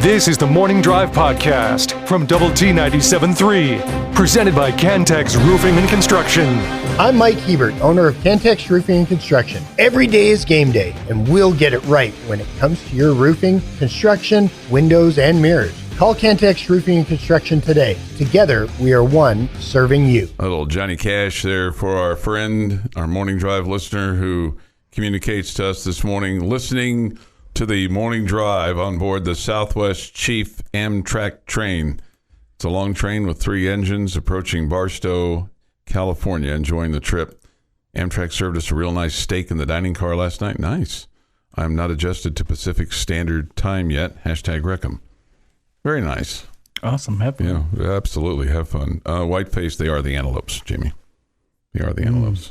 This is the Morning Drive Podcast from Double T 97.3, presented by Cantex Roofing and Construction. I'm Mike Hebert, owner of Cantex Roofing and Construction. Every day is game day, and we'll get it right when it comes to your roofing, construction, windows, and mirrors. Call Cantex Roofing and Construction today. Together, we are one serving you. A little Johnny Cash there for our friend, our Morning Drive listener who communicates to us this morning, listening to the Morning Drive on board the Southwest Chief Amtrak train. It's a long train with 3 engines approaching Barstow, California, enjoying the trip. Amtrak served us a real nice steak in the dining car last night. Nice. I'm not adjusted to Pacific Standard Time yet. #Wreck 'em. Very nice. Awesome. Have fun. Yeah, absolutely. Have fun. Whiteface, they are the antelopes, Jamie. They are the antelopes.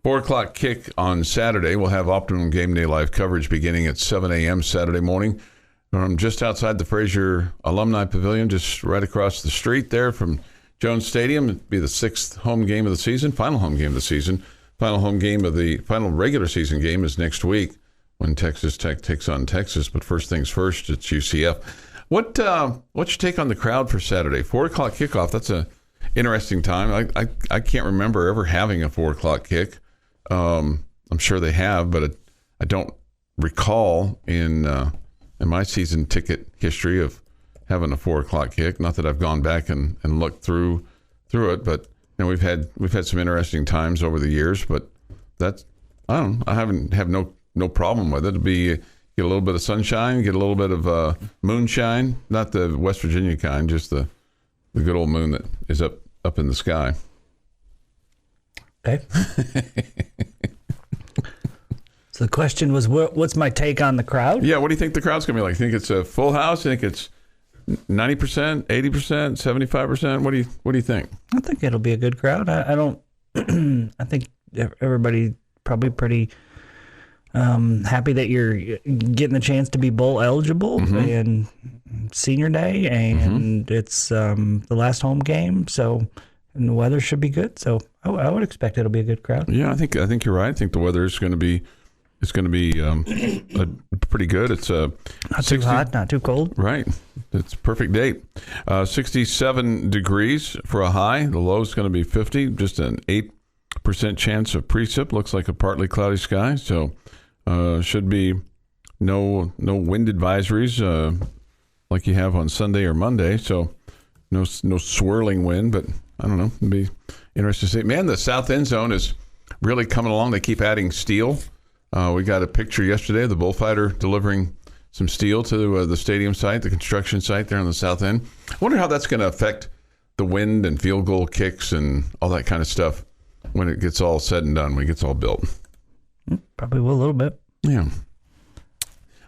4 o'clock kick on Saturday. We'll have Optimum Game Day live coverage beginning at 7 a.m. Saturday morning from just outside the Fraser Alumni Pavilion, just right across the street there from Jones Stadium. It'll be the 6th home game of the season, final home game of the season. Final regular season game is next week when Texas Tech takes on Texas. But first things first, it's UCF. What's your take on the crowd for Saturday? 4 o'clock kickoff. That's a interesting time. I can't remember ever having a 4 o'clock kick. I'm sure they have, but I don't recall in my season ticket history of having a 4 o'clock kick. Not that I've gone back and looked through it, but we've had some interesting times over the years. But that's, I don't know, I have no problem with it. It'll be get a little bit of sunshine, get a little bit of moonshine, not the West Virginia kind, just the good old moon that is up in the sky. Okay. So the question was, what's my take on the crowd? Yeah, what do you think the crowd's going to be like? Think it's a full house? Think it's 90%, 80%, 75%? What do you think? I think it'll be a good crowd. I don't. I think everybody probably pretty happy that you're getting the chance to be bowl eligible and senior day, and it's the last home game, so. And the weather should be good, so I would expect it'll be a good crowd. Yeah, I think you're right. I think the weather is going to be pretty good. It's not too hot, not too cold. Right, it's a perfect date. 67 degrees for a high. The low is going to be 50. Just an 8% chance of precip. Looks like a partly cloudy sky. So should be no wind advisories like you have on Sunday or Monday. So no swirling wind, but. I don't know. It'd be interesting to see. Man, the south end zone is really coming along. They keep adding steel. We got a picture yesterday of the bullfighter delivering some steel to the stadium site, the construction site there on the south end. I wonder how that's going to affect the wind and field goal kicks and all that kind of stuff when it gets all said and done, when it gets all built. Probably will a little bit. Yeah.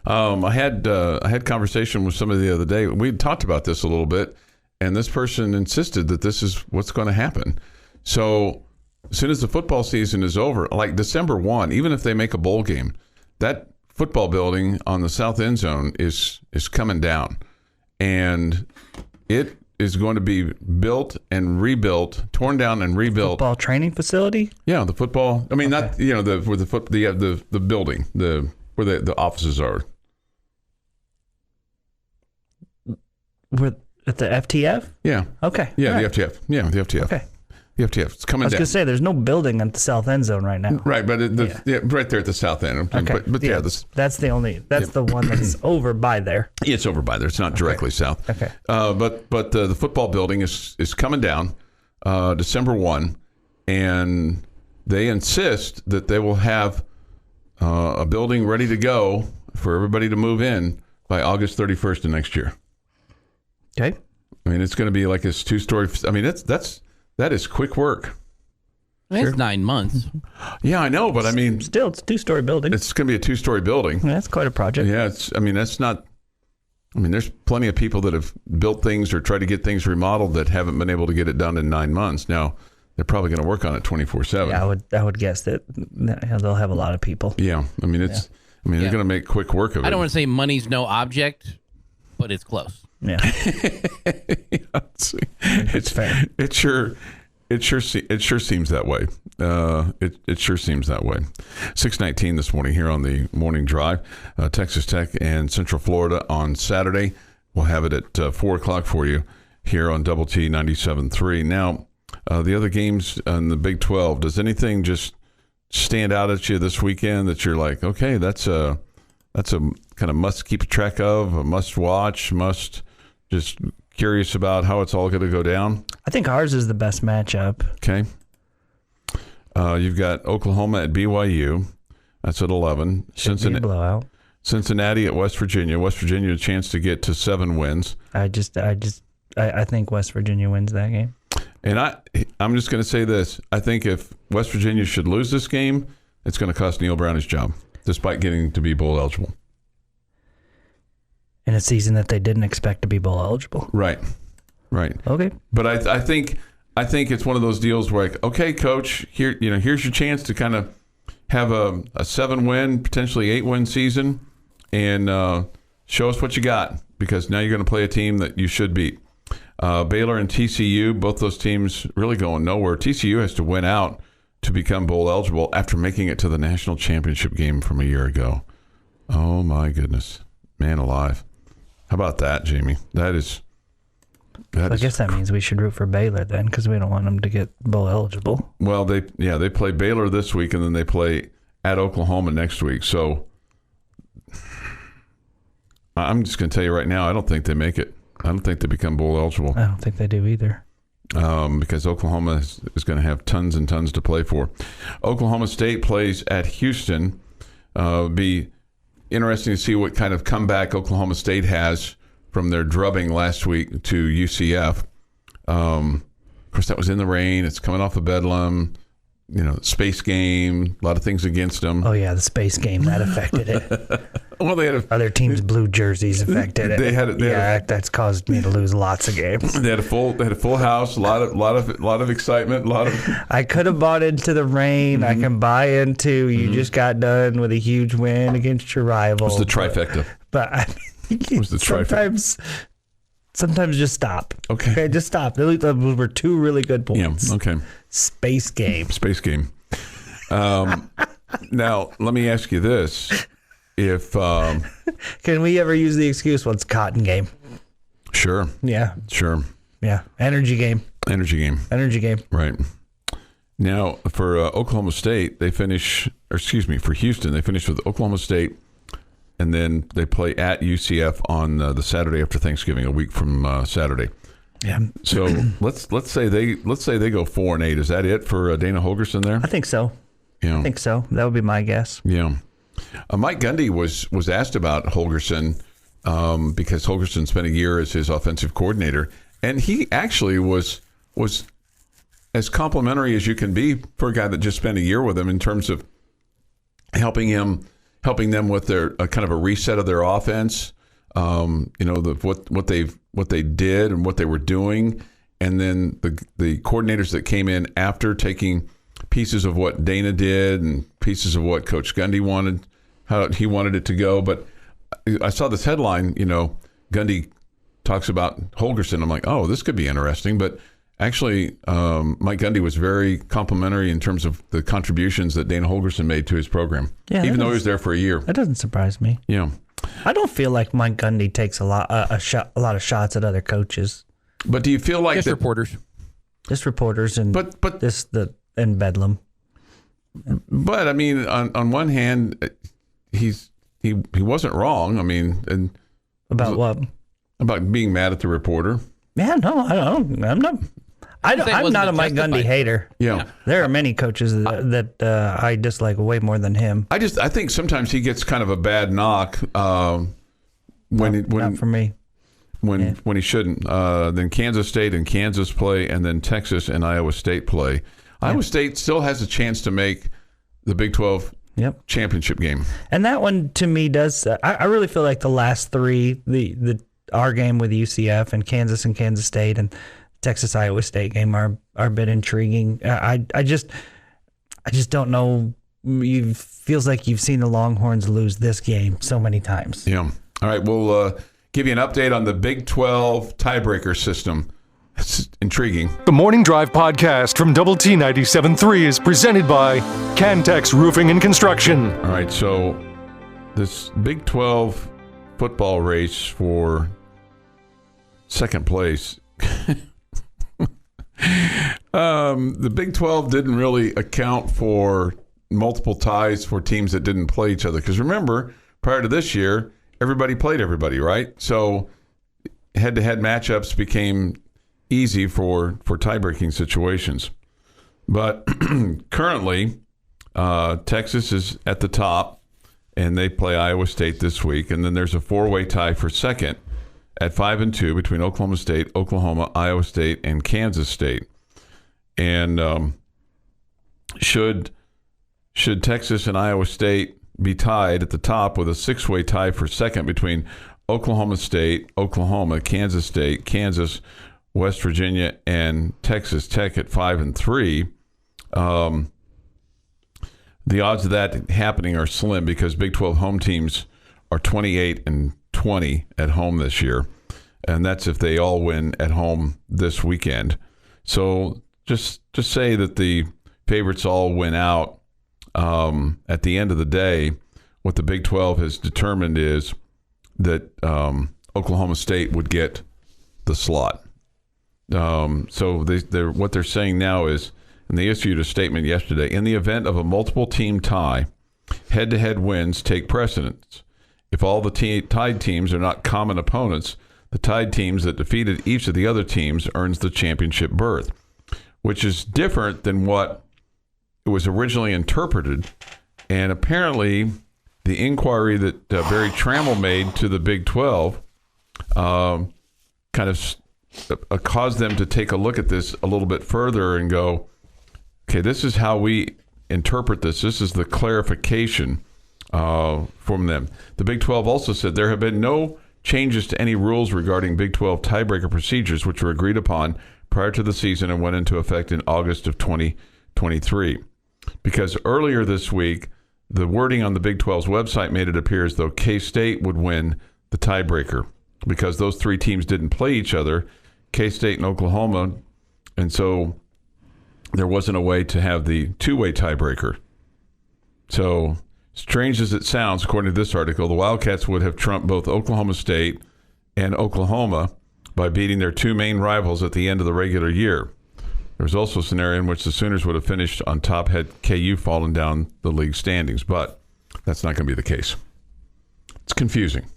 I had conversation with somebody the other day. We talked about this a little bit. And this person insisted that this is what's going to happen. So as soon as the football season is over, like December 1, even if they make a bowl game, that football building on the south end zone is coming down. And it is going to be built and rebuilt, torn down and rebuilt. Football training facility? Yeah, the football. I mean, okay. Not, the building, where the offices are. At the FTF? Yeah. Okay. Yeah, right. the FTF. Yeah, the FTF. Okay. The FTF. It's coming down. I was going to say, there's no building at the south end zone right now. Right, but right there at the south end. Okay. But that's the one that's over by there. It's over by there. It's not directly south. Okay. But the football building is coming down December 1, and they insist that they will have a building ready to go for everybody to move in by August 31st of next year. Okay. I mean, it's going to be like this 2-story. I mean, that is quick work. It's 9 months. Yeah, I know, but I mean, still, it's a 2-story building. It's going to be a 2-story building. Yeah, that's quite a project. Yeah, there's plenty of people that have built things or tried to get things remodeled that haven't been able to get it done in 9 months. Now, they're probably going to work on it 24/7. Yeah, I would guess that they'll have a lot of people. Yeah, I mean, they're going to make quick work of it. I don't want to say money's no object, but it's close. Yeah. It's fair. It sure It sure seems that way. It sure seems that way. 6:19 this morning here on the morning drive. Texas Tech and Central Florida on Saturday. We'll have it at 4 o'clock for you here on Double T 97.3. Now, the other games in the Big 12. Does anything just stand out at you this weekend that you're like, okay, that's a kind of must keep track of, a must watch, must just curious about how it's all going to go down? I think ours is the best matchup. Okay. You've got Oklahoma at BYU. That's at 11. Should be a blowout. Cincinnati at West Virginia. West Virginia a chance to get to 7 wins. I think West Virginia wins that game. And I'm just going to say this. I think if West Virginia should lose this game, it's going to cost Neil Brown his job, despite getting to be bowl eligible. In a season that they didn't expect to be bowl eligible. Right. Okay. But I think it's one of those deals where, like, okay, coach, here's your chance to kind of have a 7-win, potentially 8-win season, and show us what you got, because now you're going to play a team that you should beat. Baylor and TCU, both those teams really going nowhere. TCU has to win out to become bowl eligible after making it to the national championship game from a year ago. Oh my goodness, man alive! How about that, Jamie? I guess that means we should root for Baylor then, because we don't want them to get bowl eligible. Well, they play Baylor this week, and then they play at Oklahoma next week. So I'm just going to tell you right now, I don't think they make it. I don't think they become bowl eligible. I don't think they do either. Because Oklahoma is going to have tons and tons to play for. Oklahoma State plays at Houston. Be interesting to see what kind of comeback Oklahoma State has from their drubbing last week to UCF. Of course, that was in the rain. It's coming off of Bedlam. Space game, a lot of things against them. Oh, yeah, the space game, that affected it. Well, they had other teams' blue jerseys affected it. That's caused me to lose lots of games. They had a full house, a lot of excitement, I could have bought into the rain. I can buy into you just got done with a huge win against your rival. It was the trifecta. But it was the trifecta. Sometimes just stop. Okay, just stop. Those were 2 really good points. Yeah. Okay. Space game. Now, let me ask you this. If can we ever use the excuse, well, it's cotton game? Sure. Yeah. Sure. Yeah. Energy game. Right. Now, for Oklahoma State, for Houston, they finish with Oklahoma State, and then they play at UCF on the Saturday after Thanksgiving, a week from Saturday. Yeah. So let's say they go 4-8. Is that it for Dana Holgorsen there? I think so. Yeah. I think so. That would be my guess. Yeah. Mike Gundy was asked about Holgorsen because Holgorsen spent a year as his offensive coordinator, and he actually was as complimentary as you can be for a guy that just spent a year with him in terms of helping them with their kind of a reset of their offense. What they did and what they were doing, and then the coordinators that came in after, taking pieces of what Dana did and pieces of what Coach Gundy wanted, how he wanted it to go. But I saw this headline, Gundy talks about Holgorsen. I'm like, oh, this could be interesting. But actually, Mike Gundy was very complimentary in terms of the contributions that Dana Holgorsen made to his program, even though he was there for a year. That doesn't surprise me. Yeah. I don't feel like Mike Gundy takes a lot of shots at other coaches. But do you feel like just reporters and Bedlam? But I mean, on one hand, he wasn't wrong. I mean, and about what? About being mad at the reporter. Yeah, no, I don't. I'm not. I'm not a Mike Gundy hater. Yeah, there are many coaches that I dislike way more than him. I think sometimes he gets kind of a bad knock when not for me. When he shouldn't. Then Kansas State and Kansas play, and then Texas and Iowa State play. Yeah. Iowa State still has a chance to make the Big 12 championship game. And that one, to me, does. I really feel like the last 3, our game with UCF and Kansas State and Texas Iowa State game are a bit intriguing. I just don't know. It feels like you've seen the Longhorns lose this game so many times. Yeah. All right. We'll give you an update on the Big 12 tiebreaker system. It's intriguing. The Morning Drive podcast from Double T 97.3 is presented by Cantex Roofing and Construction. All right, so this Big 12 football race for second place. The Big 12 didn't really account for multiple ties for teams that didn't play each other. Because remember, prior to this year, everybody played everybody, right? So head-to-head matchups became easy for tie-breaking situations. But currently, Texas is at the top, and they play Iowa State this week. And then there's a four-way tie for second at 5-2 between Oklahoma State, Oklahoma, Iowa State, and Kansas State. And should Texas and Iowa State be tied at the top with a six-way tie for second between Oklahoma State, Oklahoma, Kansas State, Kansas, West Virginia, and Texas Tech at 5-3, the odds of that happening are slim because Big 12 home teams are 28-20 at home this year, and that's if they all win at home this weekend. So just say that the favorites all win out. At the end of the day, what the Big 12 has determined is that Oklahoma State would get the slot. So what they're saying now is, and they issued a statement yesterday, in the event of a multiple team tie, head-to-head wins take precedence. If all the tied teams are not common opponents, the tied teams that defeated each of the other teams earns the championship berth, which is different than what it was originally interpreted. And apparently the inquiry that Barry Trammell made to the Big 12 kind of caused them to take a look at this a little bit further and go, okay, this is how we interpret this. This is the clarification from them. The Big 12 also said there have been no changes to any rules regarding Big 12 tiebreaker procedures, which were agreed upon prior to the season and went into effect in August of 2023. Because earlier this week, the wording on the Big 12's website made it appear as though K-State would win the tiebreaker because those three teams didn't play each other, K-State and Oklahoma, and so there wasn't a way to have the two-way tiebreaker. So, strange as it sounds, according to this article, the Wildcats would have trumped both Oklahoma State and Oklahoma by beating their two main rivals at the end of the regular year. There was also a scenario in which the Sooners would have finished on top had KU fallen down the league standings, but that's not going to be the case. It's confusing.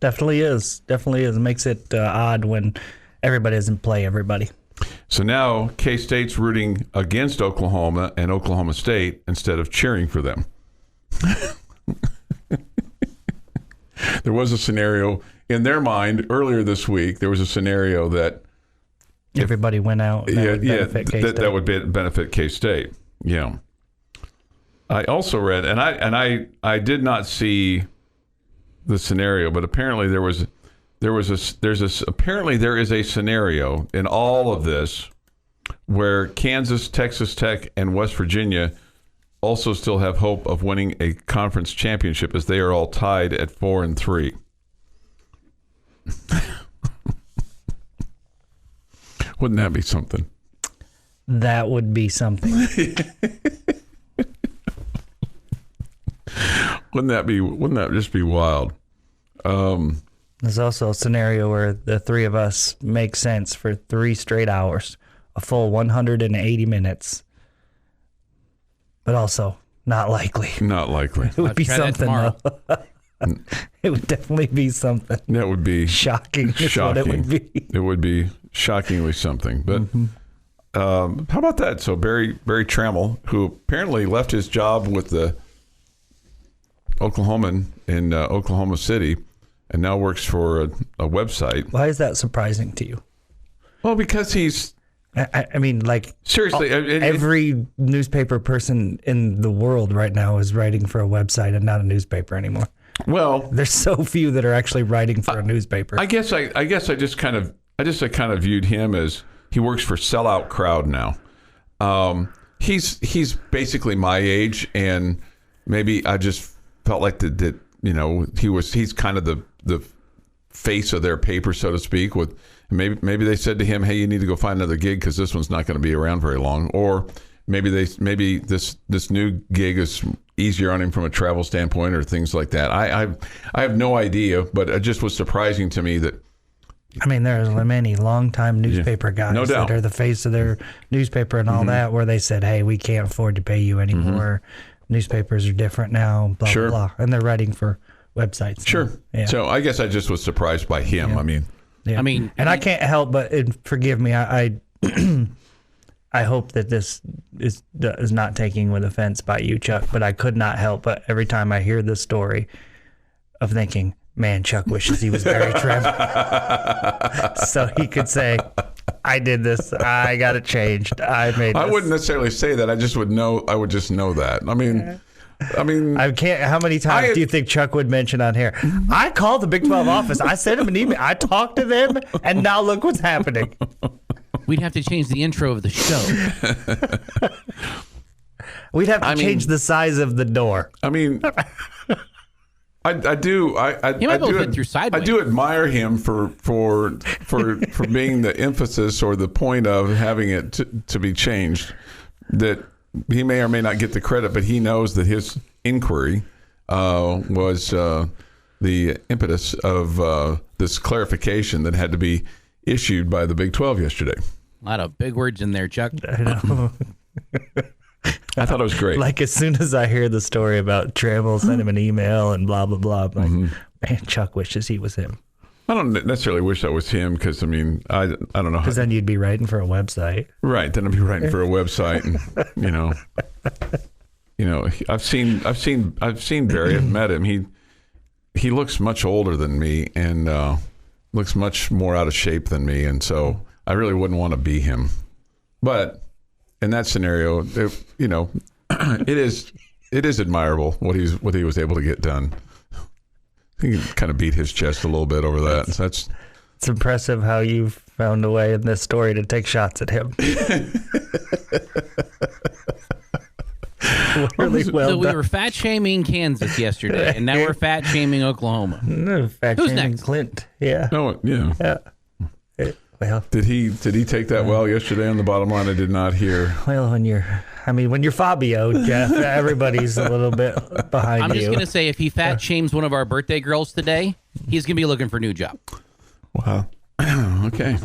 Definitely is. Definitely is. It makes it odd when everybody doesn't play everybody. So now K-State's rooting against Oklahoma and Oklahoma State instead of cheering for them. There was a scenario in their mind earlier this week. There was a scenario that everybody went out. That would benefit K-State. Yeah. I also read, and I did not see the scenario, but apparently there is a scenario in all of this where Kansas, Texas Tech, and West Virginia also still have hope of winning a conference championship as they are all tied at 4-3. Wouldn't that be something? That would be something. Wouldn't that just be wild? There's also a scenario where the three of us make sense for 3 straight hours, a full 180 minutes. But also not likely. Not likely. It would be something, though. It would definitely be something. That would be shocking. What it would be. It would be shockingly something. But how about that? So Barry Trammell, who apparently left his job with the Oklahoman in Oklahoma City and now works for a website. Why is that surprising to you? Well, because he's... I mean, like, seriously, every newspaper person in the world right now is writing for a website and not a newspaper anymore. Well, there's so few that are actually writing for a newspaper. I guess I kind of viewed him as he works for Sellout Crowd now. He's basically my age, and maybe I just felt like that he's kind of the face of their paper, so to speak. With maybe they said to him, "Hey, you need to go find another gig because this one's not going to be around very long." Or maybe this new gig is easier on him from a travel standpoint, or things like that. I have no idea, but it just was surprising to me that. I mean, there's many longtime nuppaper guys no doubt. that are the face of their newspaper and all that, where they said, "Hey, we can't afford to pay you anymore. Newspapers are different now." Blah Sure. blah blah, and they're writing for websites. Sure. Yeah. So I guess I just was surprised by him. Yeah. I mean, and I can't help but forgive me. I I hope that this is not taking with offense by you, Chuck. But I could not help but every time I hear this story of thinking, man, Chuck wishes he was Barry Trim, so he could say, "I did this. I got it changed. I made." I this. wouldn't necessarily say that. I would just know that. I mean, I can't. How many times do you think Chuck would mention on here? I called the Big 12 office. I sent him an email. I talked to them, and now look what's happening. we'd have to change the intro of the show. We'd have to change the size of the door. I mean, I do. He might go fit through sideways. I do admire him for being the emphasis or the point of having it to be changed. That he may or may not get the credit, but he knows that his inquiry was the impetus of this clarification that had to be issued by the Big 12 yesterday. A lot of big words in there, Chuck. I know. I thought it was great. Like, as soon as I hear the story about Trammell, send him an email and blah, blah, blah. I'm like, man, Chuck wishes he was him. I don't necessarily wish that was him because, I mean, I don't know. Because then you'd be writing for a website. Right. Then I'd be writing for a website and, I've seen Barry. I've met him. He looks much older than me and looks much more out of shape than me. And so I really wouldn't want to be him. But in that scenario, it is admirable what he was able to get done. He kind of beat his chest a little bit over that. So it's impressive how you've found a way in this story to take shots at him. Really well So we done. were fat shaming Kansas yesterday, and now we're fat shaming Oklahoma. No, fat Who's shaming next? Clint. Yeah. no, yeah. Yeah. Well, Did he take that well yesterday on the bottom line? I did not hear. when you're Fabio, Jeff, everybody's a little bit behind I'm you. just going to say, if he fat shames one of our birthday girls today, he's going to be looking for a new job. Wow. Okay.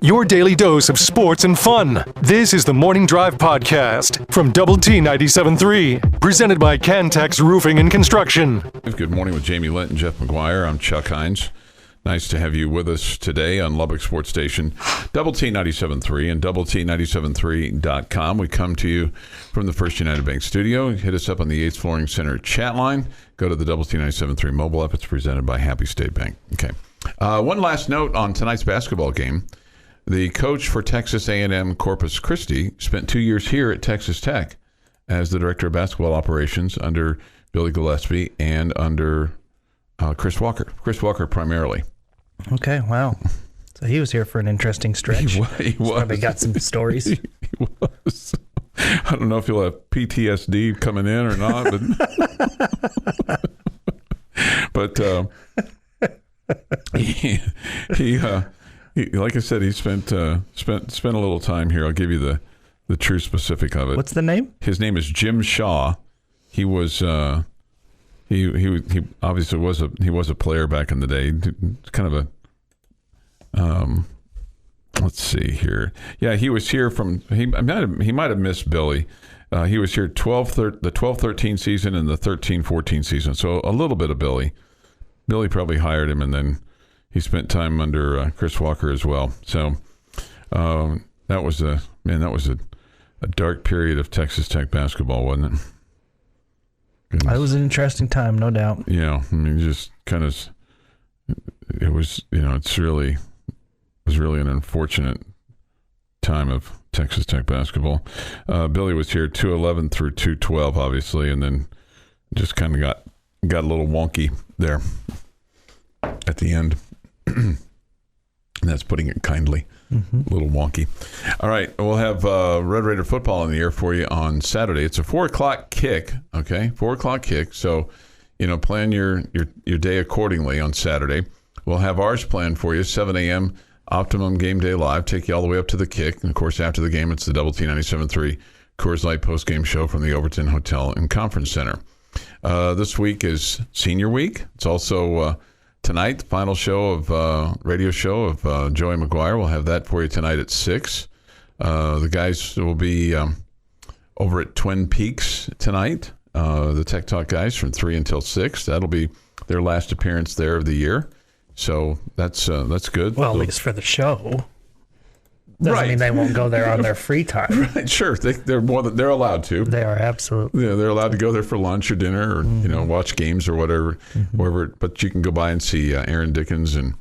Your daily dose of sports and fun. This is the Morning Drive Podcast from Double T 97.3, presented by Cantex Roofing and Construction. Good morning with Jamie Lent and Jeff McGuire. I'm Chuck Heinz. Nice to have you with us today on Lubbock Sports Station, Double T 97.3 and Double T 97.3.com. We come to you from the First United Bank studio. Hit us up on the Yates Flooring Center chat line. Go to the Double T 97.3 mobile app. It's presented by Happy State Bank. Okay. One last note on tonight's basketball game. The coach for Texas A&M Corpus Christi spent 2 years here at Texas Tech as the director of basketball operations under Billy Gillespie and under Chris Walker. Chris Walker primarily. Okay, wow. So he was here for an interesting stretch. He was. Probably got some stories. He was. I don't know if he'll have PTSD coming in or not, but he like I said, he spent a little time here. I'll give you the true specific of it. What's the name? His name is Jim Shaw. He was he obviously was a player back in the day. Kind of a let's see here. Yeah, he was here from he might have missed Billy. He was here the 12-13 season and the 13-14 season. So a little bit of Billy. Billy probably hired him, and then he spent time under Chris Walker as well. So that was a dark period of Texas Tech basketball, wasn't it? Goodness. It was an interesting time, no doubt. Yeah, I mean, just kind of, it was, it was really an unfortunate time of Texas Tech basketball. Billy was here 2011 through 2012, obviously, and then just kind of got a little wonky there at the end. And that's putting it kindly. A little wonky. All right, we'll have Red Raider football in the air for you on Saturday. It's a 4:00 kick. Okay, 4:00 kick. So, plan your day accordingly on Saturday. we'll have ours planned for you, 7 a.m., Optimum Game Day Live, take you all the way up to the kick. And, of course, after the game, it's the Double T 97.3 Coors Light postgame show from the Overton Hotel and Conference Center. This week is Senior Week. It's also tonight, the final show of radio show of Joey McGuire. We'll have that for you tonight at 6. The guys will be over at Twin Peaks tonight. The Tech Talk guys from 3 until 6. That'll be their last appearance there of the year. So that's good. Well, at least for the show. Doesn't mean they won't go there on their free time. Right, sure. They're allowed to. They are absolutely. Yeah, they're allowed to go there for lunch or dinner or watch games or whatever, wherever. But you can go by and see Aaron Dickens and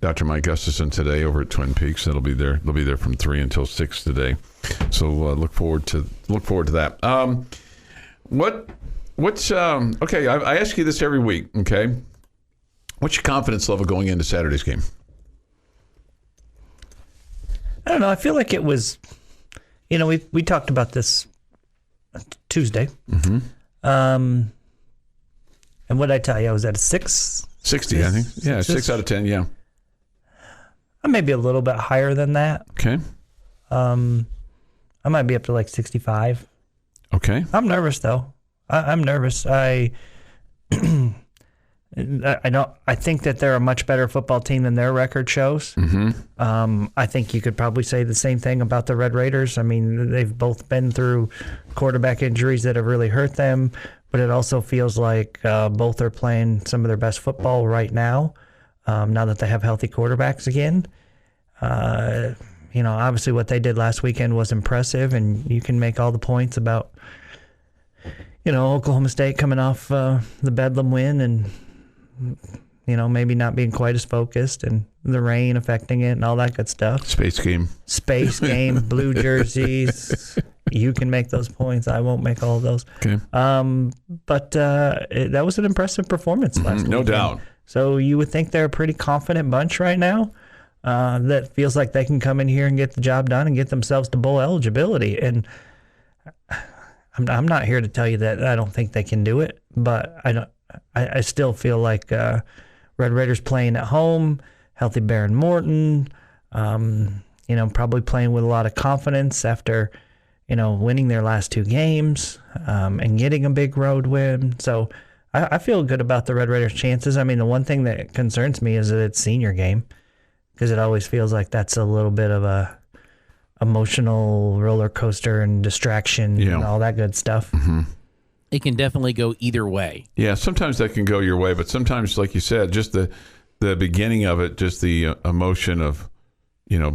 Dr. Mike Gustafson today over at Twin Peaks. They'll be there from 3 until 6 today. So look forward to that. Okay? I ask you this every week. Okay, what's your confidence level going into Saturday's game? I don't know. I feel like it was, we talked about this Tuesday. Mm-hmm. And what did I tell you? I was at a 6? 60, I think. Yeah, 6 out of 10, yeah. I may be a little bit higher than that. Okay. I might be up to like 65. Okay. I'm nervous, though. I'm nervous. I think that they're a much better football team than their record shows. Mm-hmm. I think you could probably say the same thing about the Red Raiders. I mean, they've both been through quarterback injuries that have really hurt them, but it also feels like both are playing some of their best football right now, now that they have healthy quarterbacks again. Obviously what they did last weekend was impressive, and you can make all the points about, Oklahoma State coming off the Bedlam win and maybe not being quite as focused and the rain affecting it and all that good stuff. Space game, blue jerseys. You can make those points. I won't make all of those. Okay. But that was an impressive performance last week. No doubt. So you would think they're a pretty confident bunch right now that feels like they can come in here and get the job done and get themselves to bowl eligibility. And I'm not here to tell you that I don't think they can do it, but I still feel like Red Raiders playing at home, healthy Baron Morton, probably playing with a lot of confidence after, winning their last 2 games and getting a big road win. So I feel good about the Red Raiders' chances. I mean, the one thing that concerns me is that it's senior game, because it always feels like that's a little bit of a emotional roller coaster and distraction and all that good stuff. Mm-hmm. It can definitely go either way. Yeah, sometimes that can go your way, but sometimes, like you said, just the beginning of it, just the emotion of,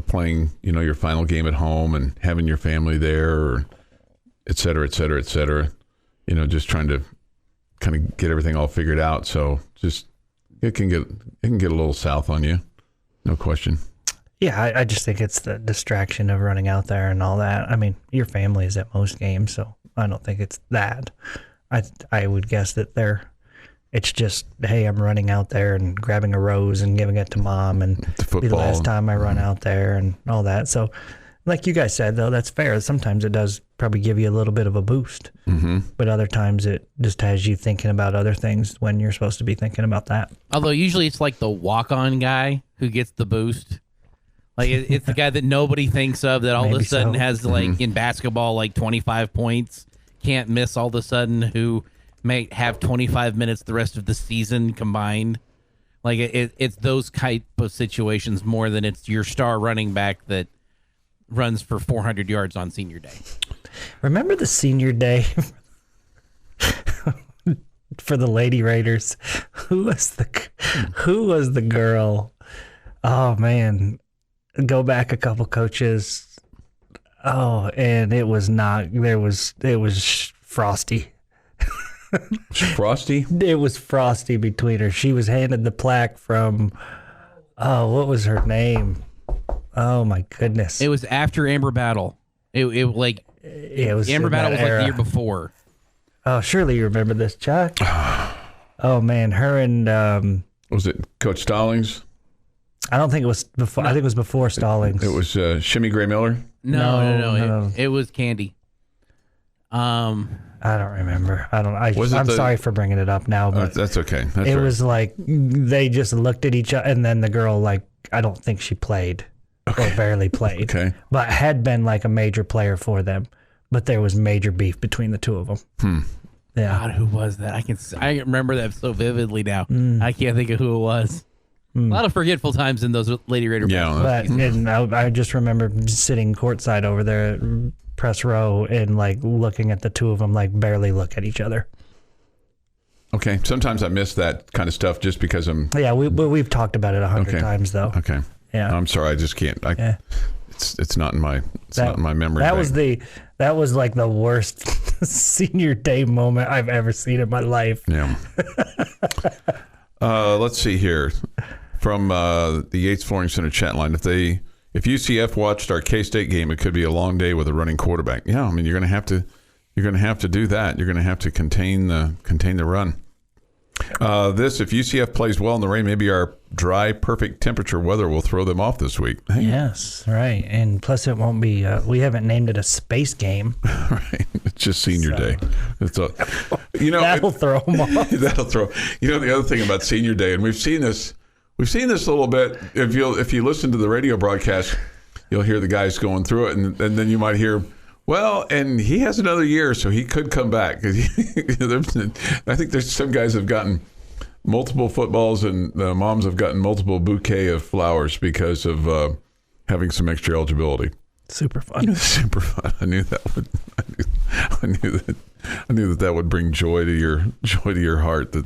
playing, your final game at home and having your family there, or et cetera, et cetera, et cetera. Just trying to kind of get everything all figured out. So just it can get a little south on you, no question. Yeah, I just think it's the distraction of running out there and all that. I mean, your family is at most games, so I don't think it's that. I would guess that it's just, hey, I'm running out there and grabbing a rose and giving it to mom, and be the last time I run out there and all that. So, like you guys said, though, that's fair. Sometimes it does probably give you a little bit of a boost, but other times it just has you thinking about other things when you're supposed to be thinking about that. Although usually it's like the walk-on guy who gets the boost. Like it's the guy that nobody thinks of that all of a sudden has, like, in basketball, like 25 points, can't miss all of a sudden, who may have 25 minutes the rest of the season combined. Like it's those type of situations more than it's your star running back that runs for 400 yards on senior day. Remember the senior day for the Lady Raiders? Who was the girl? Oh man. Go back a couple coaches. Oh, and it was Frosty. Frosty? It was Frosty between her. She was handed the plaque from, what was her name? Oh my goodness. It was after Amber Battle. It was Amber Battle was like the year before. Oh, surely you remember this, Chuck. Oh man, her and was it Coach Stallings? I don't think it was before. I think it was before Stallings. It was Shimmy Gray Miller. No. It was Candy. I don't remember. I'm sorry for bringing it up now, but that's okay. It was like they just looked at each other, and then the girl, like, I don't think she played or barely played, but had been like a major player for them. But there was major beef between the two of them. Yeah. God, who was that? I remember that so vividly now. I can't think of who it was. A lot of forgetful times in those Lady Raider. Yeah, and I just remember sitting courtside over there, press row, and like looking at the two of them, like barely look at each other. Okay. Sometimes I miss that kind of stuff just because I'm. Yeah, we've talked about it 100 times though. Okay. Yeah. I'm sorry, I just can't. It's not in my not in my memory. That was like the worst senior day moment I've ever seen in my life. Yeah. Let's see here from the Yates Flooring Center chat line. If UCF watched our K-State game, it could be a long day with a running quarterback. Yeah, I mean you're going to have to do that. You're going to have to contain the run. If UCF plays well in the rain, maybe our dry, perfect temperature weather will throw them off this week. Hey. Yes, right. And plus it won't be, we haven't named it a space game. Right. It's just senior day. That'll throw them off. That'll throw. The other thing about senior day, and we've seen this a little bit. If you listen to the radio broadcast, you'll hear the guys going through it, and then you might hear, well, and he has another year, so he could come back. I think there's some guys have gotten multiple footballs, and the moms have gotten multiple bouquet of flowers because of having some extra eligibility. Super fun. Super fun. I knew that would bring joy to your heart, that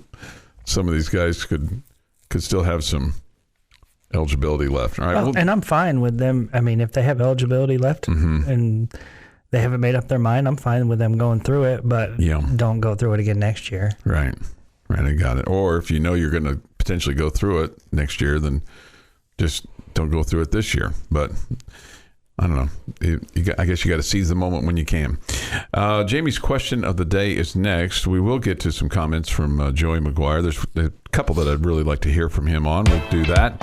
some of these guys could still have some eligibility left. All right. And I'm fine with them. I mean, if they have eligibility left and they haven't made up their mind, I'm fine with them going through it, but don't go through it again next year. Right. I got it. Or if you know you're going to potentially go through it next year, then just don't go through it this year. But I don't know. I guess you got to seize the moment when you can. Jamie's question of the day is next. We will get to some comments from Joey McGuire. There's a couple that I'd really like to hear from him on. We'll do that.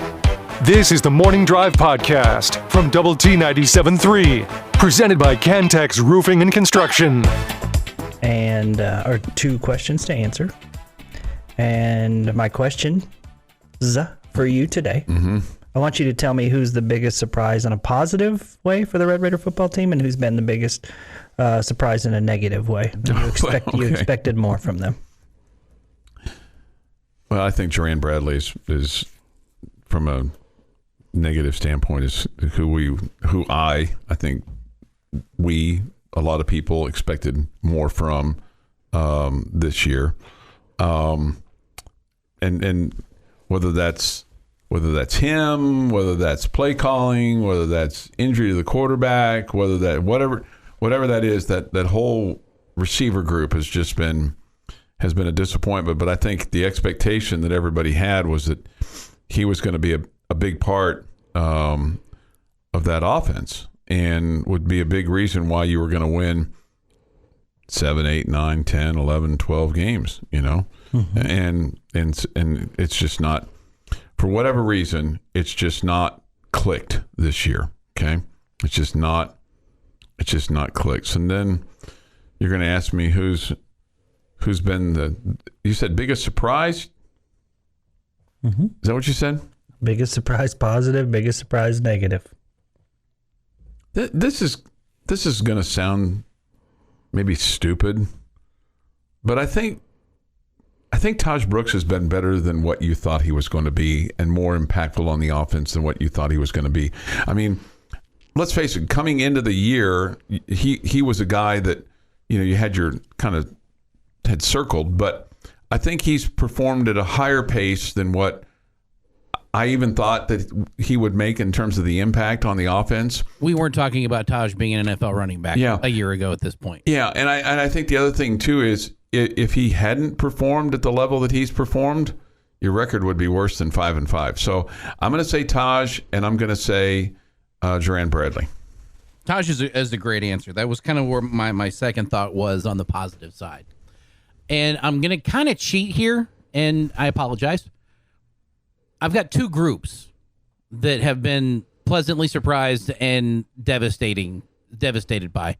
This is the Morning Drive Podcast from Double T 97.3, presented by Cantex Roofing and Construction. And our two questions to answer. And my question for you today, I want you to tell me who's the biggest surprise in a positive way for the Red Raider football team, and who's been the biggest surprise in a negative way. You expected more from them. Well, I think Joran Bradley is from a negative standpoint, is I think a lot of people expected more from this year. And whether that's him, whether that's play calling, whether that's injury to the quarterback, whatever that is, that whole receiver group has been a disappointment. But I think the expectation that everybody had was that he was going to be a big part of that offense and would be a big reason why you were going to win 7, 8, 9, 10, 11, 12 games, and it's just not, for whatever reason, it's just not clicked this year. Okay. It's just not clicked. And then you're going to ask me who's been you said biggest surprise? Is that what you said? Biggest surprise positive, biggest surprise negative. This is going to sound maybe stupid, but I think Taj Brooks has been better than what you thought he was going to be, and more impactful on the offense than what you thought he was going to be. I mean, let's face it, coming into the year, he was a guy that, you had had circled, but I think he's performed at a higher pace than what I even thought that he would make in terms of the impact on the offense. We weren't talking about Taj being an NFL running back a year ago at this point. Yeah, and I think the other thing too is, if he hadn't performed at the level that he's performed, your record would be worse than 5-5. So I'm going to say Taj, and I'm going to say Joran Bradley. Taj is a great answer. That was kind of where my second thought was on the positive side. And I'm going to kind of cheat here, and I apologize. I've got two groups that have been pleasantly surprised and devastated by.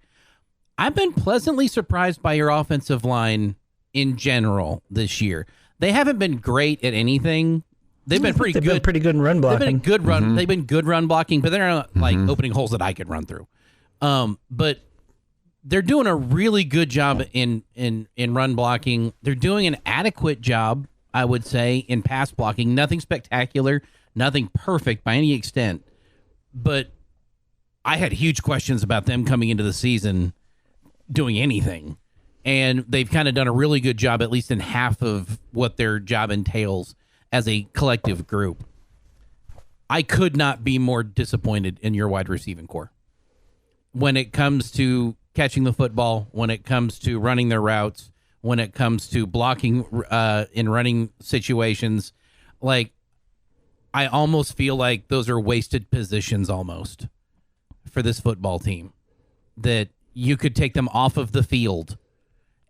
I've been pleasantly surprised by your offensive line in general this year. They haven't been great at anything. They've been pretty good. Been pretty good in run blocking. They've been good run. They've been good run blocking, but they're not like opening holes that I could run through. But they're doing a really good job in run blocking. They're doing an adequate job, I would say, in pass blocking. Nothing spectacular, nothing perfect by any extent. But I had huge questions about them coming into the season doing anything. And they've kind of done a really good job, at least in half of what their job entails as a collective group. I could not be more disappointed in your wide receiving core. When it comes to catching the football, when it comes to running their routes, when it comes to blocking in running situations, like I almost feel like those are wasted positions almost for this football team, that you could take them off of the field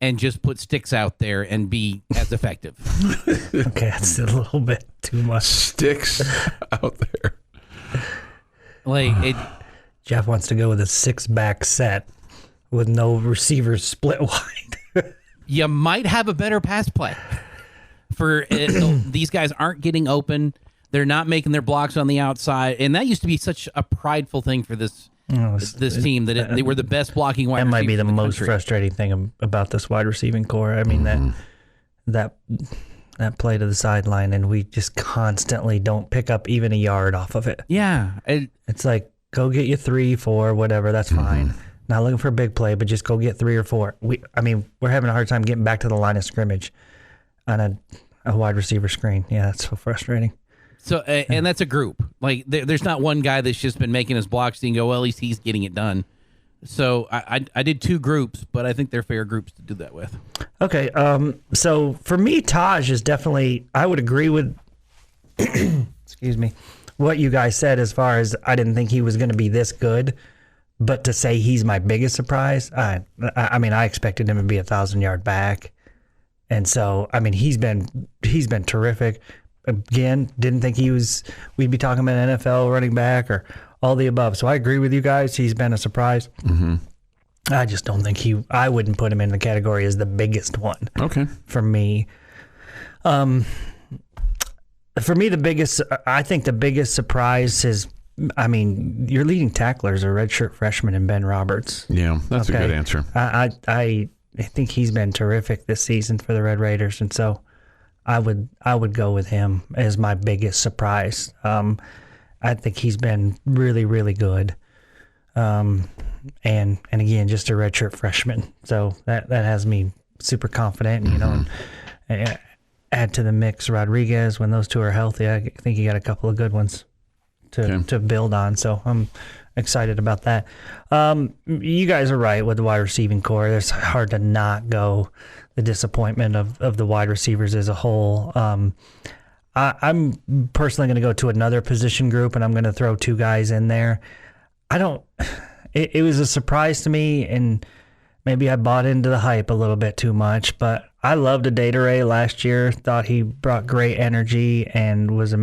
and just put sticks out there and be as effective. Okay, that's a little bit too much. Sticks out there. Like Jeff wants to go with a 6-back set with no receivers split wide. You might have a better pass play. For these guys aren't getting open. They're not making their blocks on the outside, and that used to be such a prideful thing for this team, that they were the best blocking wide receivers. That might be the most country. frustrating thing about this wide receiving core. I mean, that play to the sideline, and we just constantly don't pick up even a yard off of it. Yeah. It's like, go get you 3, 4, whatever, that's fine. Not looking for a big play, but just go get 3 or 4. We're having a hard time getting back to the line of scrimmage on a wide receiver screen. Yeah, that's so frustrating. So, and that's a group. Like, there's not one guy that's just been making his blocks and go, well, at least he's getting it done. So I did 2 groups, but I think they're fair groups to do that with. Okay, so for me, Taj is definitely, I would agree with, excuse me, what you guys said as far as I didn't think he was going to be this good, but to say he's my biggest surprise, I expected him to be 1,000-yard back. And so, I mean, he's been terrific. Again, didn't think we'd be talking about an NFL running back or all the above. So I agree with you guys. He's been a surprise. I just don't think I wouldn't put him in the category as the biggest one. Okay. For me. For me, I think the biggest surprise is, your leading tackler is a redshirt freshman in Ben Roberts. Yeah, that's a good answer. I think he's been terrific this season for the Red Raiders, and so I would go with him as my biggest surprise. I think he's been really, really good. And again, just a redshirt freshman. So that has me super confident, and add to the mix Rodriguez. When those two are healthy, I think you got a couple of good ones to build on. So I'm excited about that. You guys are right with the wide receiving core. It's hard to not go the disappointment of the wide receivers as a whole. I'm personally going to go to another position group, and I'm going to throw 2 guys in there. It was a surprise to me, and maybe I bought into the hype a little bit too much, but I loved Adedire last year. Thought he brought great energy and was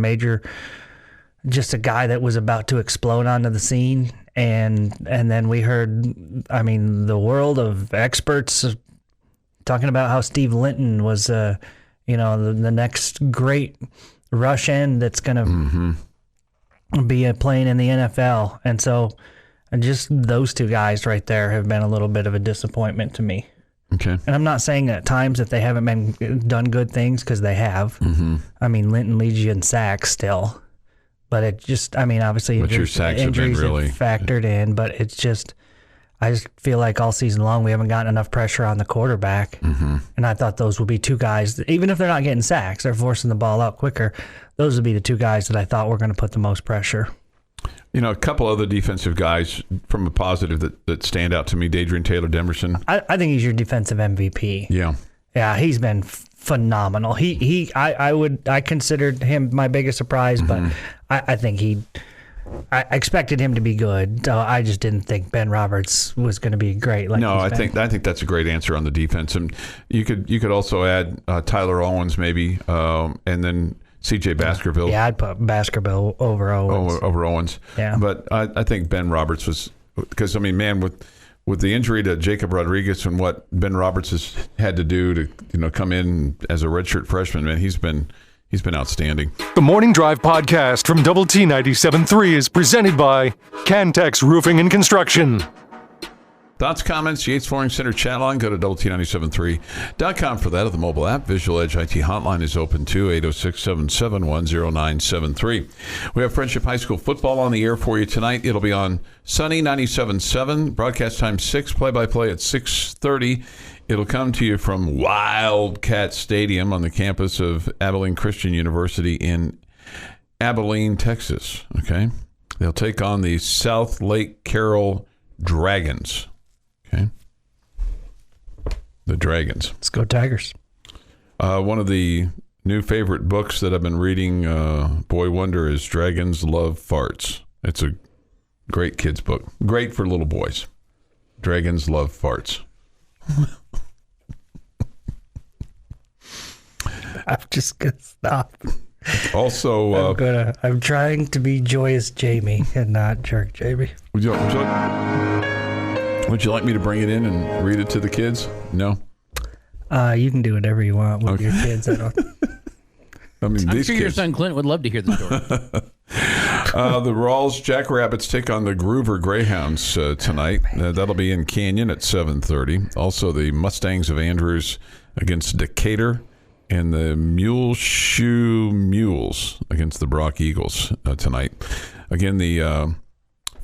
just a guy that was about to explode onto the scene. And then we heard, the world of experts talking about how Steve Linton was, the next great rush end that's going to be playing in the NFL. And so just those 2 guys right there have been a little bit of a disappointment to me. Okay. And I'm not saying at times that they haven't done good things, because they have. Linton leads you in sacks still. But it just, obviously injuries have factored in, but it's just, I just feel like all season long we haven't gotten enough pressure on the quarterback. And I thought those would be 2 guys, even if they're not getting sacks, they're forcing the ball out quicker. Those would be the 2 guys that I thought were going to put the most pressure. A couple other defensive guys from a positive that stand out to me. Dadrian Taylor-Demerson. I think he's your defensive MVP. Yeah. Yeah, he's been phenomenal. I considered him my biggest surprise, but I think I expected him to be good. I just didn't think Ben Roberts was going to be great. I think that's a great answer on the defense. And you could also add Tyler Owens maybe, and then C.J. Baskerville. Yeah, I'd put Baskerville over Owens. Over Owens. Yeah. But I think Ben Roberts was, because with with the injury to Jacob Rodriguez and what Ben Roberts has had to do to come in as a redshirt freshman, man, he's been outstanding. The Morning Drive podcast from Double T 97.3 is presented by Cantex Roofing and Construction. Thoughts, comments, Yates Flooring Center chat line. Go to doublet973.com for that. Of the mobile app, Visual Edge IT hotline is open too, 806-771-0973. We have Friendship High School football on the air for you tonight. It'll be on Sunny 97.7. Broadcast time 6, play-by-play at 6:30. It'll come to you from Wildcat Stadium on the campus of Abilene Christian University in Abilene, Texas. Okay, they'll take on the South Lake Carroll Dragons. Okay, the Dragons. Let's go Tigers. One of the new favorite books that I've been reading, Boy Wonder, is Dragons Love Farts. It's a great kids book. Great for little boys. Dragons Love Farts. I'm just gonna stop. Also, I'm trying to be joyous Jamie and not jerk Jamie. Would you like me to bring it in and read it to the kids? No. You can do whatever you want with your kids. I mean, I'm sure your son Clint would love to hear the story. The Rawls Jackrabbits take on the Groover Greyhounds tonight. That'll be in Canyon at 7:30. Also, the Mustangs of Andrews against Decatur, and the Muleshoe Mules against the Brock Eagles tonight. Again, the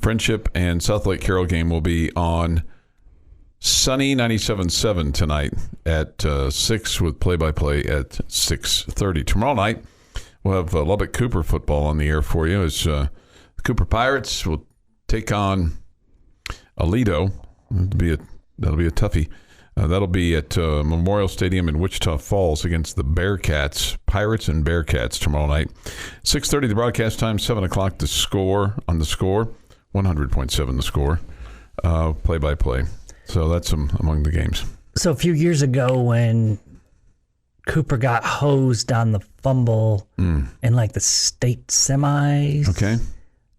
Friendship and South Lake Carroll game will be on Sunny 97.7 tonight at 6 with play-by-play at 6:30. Tomorrow night, we'll have Lubbock Cooper football on the air for you as the Cooper Pirates will take on Aledo. That'll be a toughie. That'll be at Memorial Stadium in Wichita Falls against the Bearcats, Pirates and Bearcats tomorrow night. 6:30 the broadcast time, 7 o'clock the score on the score, 100.7 the score, play-by-play. So that's among the games. So a few years ago when Cooper got hosed on the fumble in like the state semis. Okay.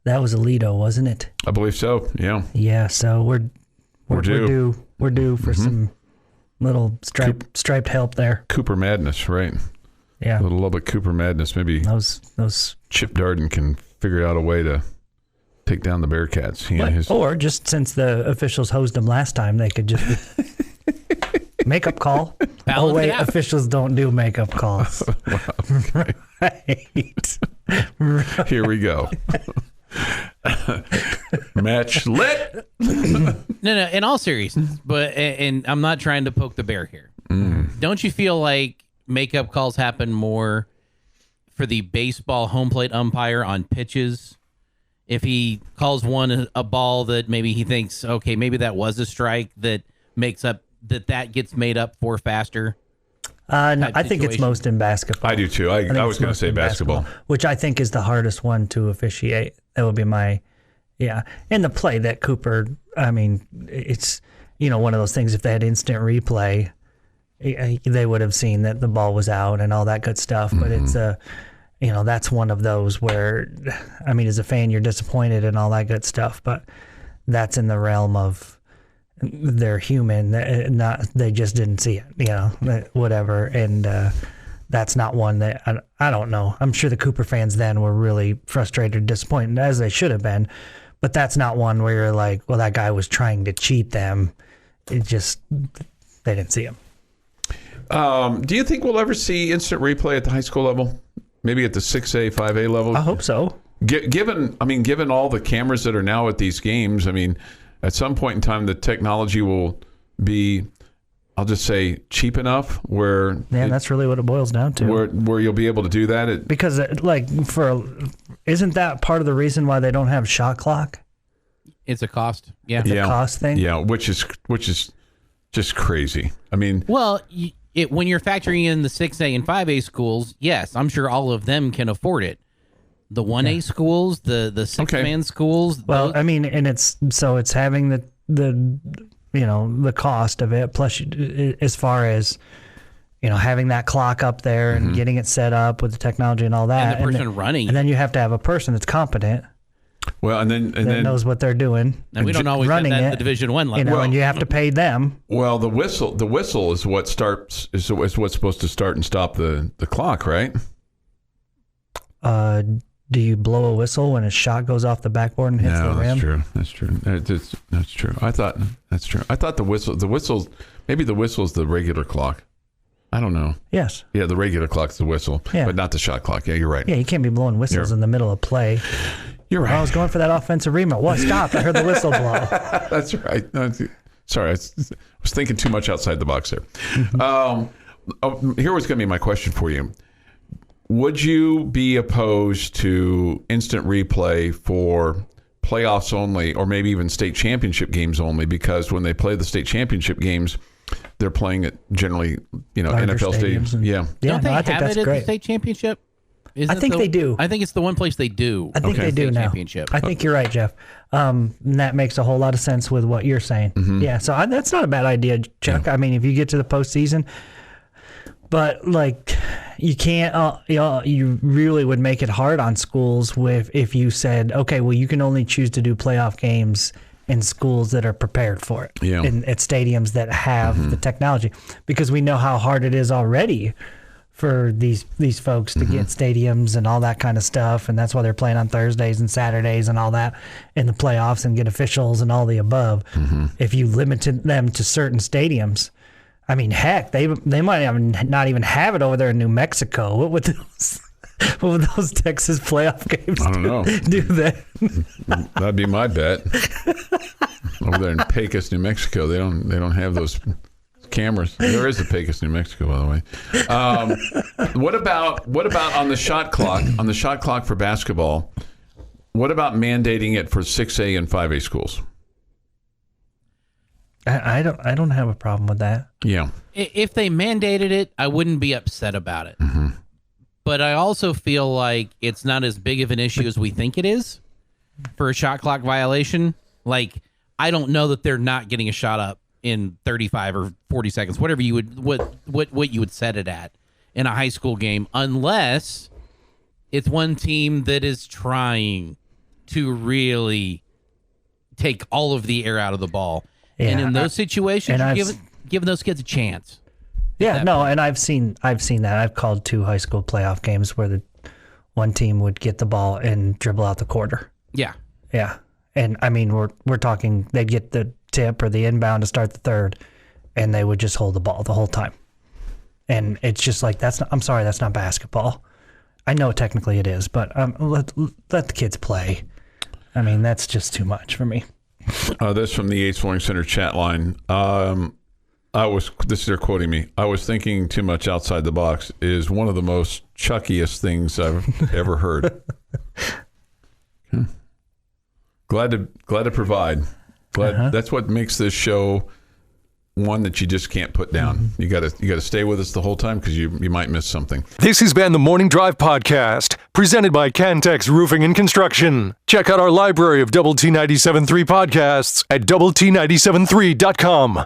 That was Aledo, wasn't it? I believe so, yeah. Yeah, so we're due. We're due for some little striped help there. Cooper madness, right? Yeah. A little Lubbock Cooper madness. Maybe those Chip Darden can figure out a way to take down the Bearcats. Or just since the officials hosed him last time, they could just makeup call. Balance wait, it out. officials don't do makeup calls. Right. Here we go. Match lit. No, in all seriousness, and I'm not trying to poke the bear here. Don't you feel like makeup calls happen more for the baseball home plate umpire on pitches? If he calls a ball that maybe he thinks, okay, maybe that was a strike, that gets made up for faster? No, I think it's most in basketball. I do too. I was going to say basketball, which I think is the hardest one to officiate. That would be my, and the play that Cooper. I mean, it's one of those things. If they had instant replay, they would have seen that the ball was out and all that good stuff. But it's that's one of those where, I mean, as a fan, you're disappointed and all that good stuff. But that's in the realm of they're human. They just didn't see it. Whatever. And that's not one that I don't know. I'm sure the Cooper fans then were really frustrated, disappointed, as they should have been. But that's not one where you're like, well, that guy was trying to cheat them. It just, they didn't see him. Do you think we'll ever see instant replay at the high school level? Maybe at the 6A, 5A level? I hope so. Given all the cameras that are now at these games, I mean, at some point in time, the technology will be, I'll just say, cheap enough where... Yeah, that's really what it boils down to. Where you'll be able to do that. Because, isn't that part of the reason why they don't have shot clock? It's a cost. Yeah. It's a cost thing? Yeah, which is just crazy. I mean... Well, when you're factoring in the 6A and 5A schools, yes, I'm sure all of them can afford it. The 1A schools, the 6-man schools. Well, I mean, and it's having the cost of it, plus as far as having that clock up there and getting it set up with the technology and all that, and the person running, and then you have to have a person that's competent. Well, and then knows what they're doing. And we don't always have running that at it, the Division I level. and you have to pay them. Well, the whistle is what starts is what's supposed to start and stop the clock, right? Do you blow a whistle when a shot goes off the backboard and hits the rim? That's true. That's true. I thought that's true. I thought the whistle's maybe the whistle's the regular clock. I don't know. Yes. Yeah, the regular clock's the whistle, but not the shot clock. Yeah, you're right. Yeah, you can't be blowing whistles in the middle of play. You're right. I was going for that offensive rebound. What? Stop. I heard the whistle blow. That's right. No, sorry, I was thinking too much outside the box there. Here was going to be my question for you. Would you be opposed to instant replay for playoffs only, or maybe even state championship games only? Because when they play the state championship games, they're playing at generally, Larger NFL stadiums. Don't they I think have that's it at great. the state championship? I think they do. I think it's the one place they do. I think they do state now. Championship. I think you're right, Jeff. And that makes a whole lot of sense with what you're saying. Mm-hmm. Yeah, so that's not a bad idea, Chuck. I mean, if you get to the postseason, but like you can't. You really would make it hard on schools if you said, okay, well, you can only choose to do playoff games in schools that are prepared for it. Yeah. At stadiums that have the technology, because we know how hard it is already for these folks to get stadiums and all that kind of stuff, and that's why they're playing on Thursdays and Saturdays and all that in the playoffs and get officials and all the above. If you limited them to certain stadiums, I mean, heck, they might not even have it over there in New Mexico. What would those Texas playoff games I don't know. do then? That'd be my bet. Over there in Pecos, New Mexico, they don't have those cameras. There is a Pecos, New Mexico, by the way. What about on the shot clock? On the shot clock for basketball, what about mandating it for 6A and 5A schools? I don't have a problem with that. Yeah. If they mandated it, I wouldn't be upset about it. But I also feel like it's not as big of an issue as we think it is for a shot clock violation. Like, I don't know that they're not getting a shot up in 35 or 40 seconds, whatever you would what you would set it at in a high school game, unless it's one team that is trying to really take all of the air out of the ball. Yeah, and in those situations, you're giving those kids a chance. Yeah, no, and I've seen that. I've called 2 high school playoff games where the one team would get the ball and dribble out the quarter. Yeah. Yeah. And I mean, we're talking they'd get the tip or the inbound to start the third, and they would just hold the ball the whole time. And it's just like, I'm sorry, that's not basketball. I know technically it is, but let the kids play. I mean, that's just too much for me. This from the Yates Flooring Center chat line. This is they're quoting me. I was thinking too much outside the box is one of the most chuckiest things I've ever heard. Glad to provide. That's what makes this show one that you just can't put down. You got to stay with us the whole time because you might miss something. This has been the Morning Drive Podcast, presented by Cantex Roofing and Construction. Check out our library of Double T 97.3 podcasts at doublet97.3.com.